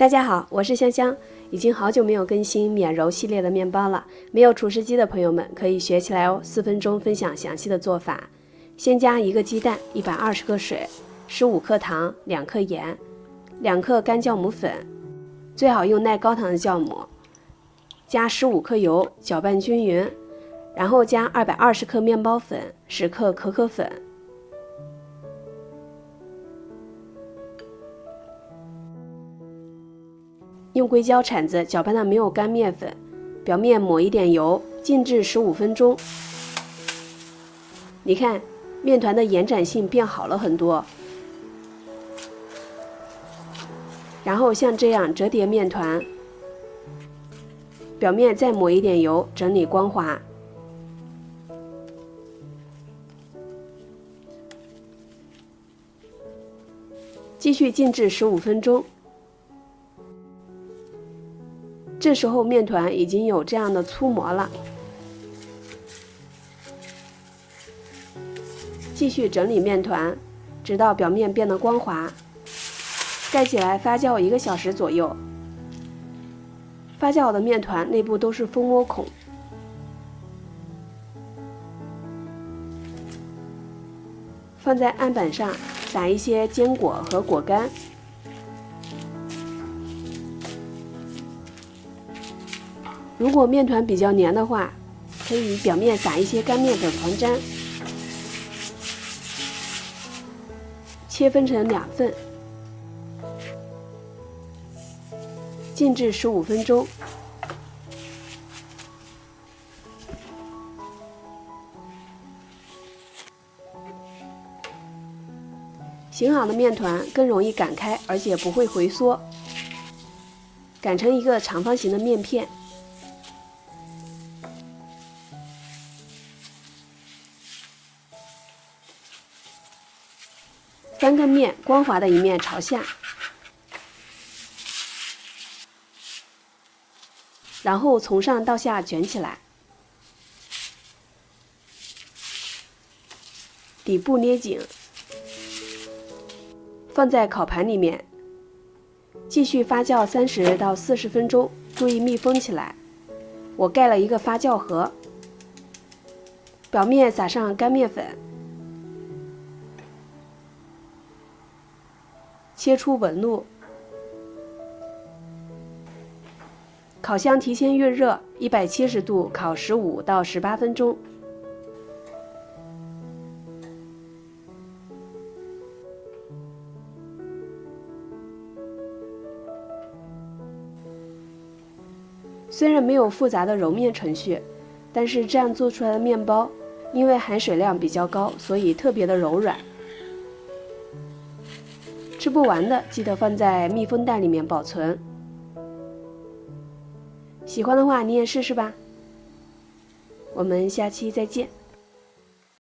大家好，我是香香，已经好久没有更新免揉系列的面包了。没有厨师机的朋友们可以学起来哦。4分钟分享详细的做法。先加1个鸡蛋，120克水，15克糖，2克盐，2克干酵母粉，最好用耐高糖的酵母。加15克油，搅拌均匀，然后加220克面包粉，10克可可粉。用硅胶铲子搅拌到没有干面粉，表面抹一点油，静置15分钟。你看，面团的延展性变好了很多。然后像这样折叠面团，表面再抹一点油，整理光滑。继续静置15分钟。这时候面团已经有这样的粗膜了，继续整理面团，直到表面变得光滑。盖起来发酵1个小时左右。发酵好的面团内部都是蜂窝孔。放在案板上，撒一些坚果和果干。如果面团比较黏的话，可以表面撒一些干面粉团粘，切分成2份，静置15分钟。醒好的面团更容易擀开，而且不会回缩，擀成一个长方形的面片。翻个面，光滑的一面朝下，然后从上到下卷起来，底部捏紧，放在烤盘里面，继续发酵30到40分钟，注意密封起来。我盖了一个发酵盒，表面撒上干面粉，切出纹路。烤箱提前预热，170度烤15到18分钟。虽然没有复杂的揉面程序，但是这样做出来的面包，因为含水量比较高，所以特别的柔软。吃不完的记得放在密封袋里面保存。喜欢的话你也试试吧。我们下期再见。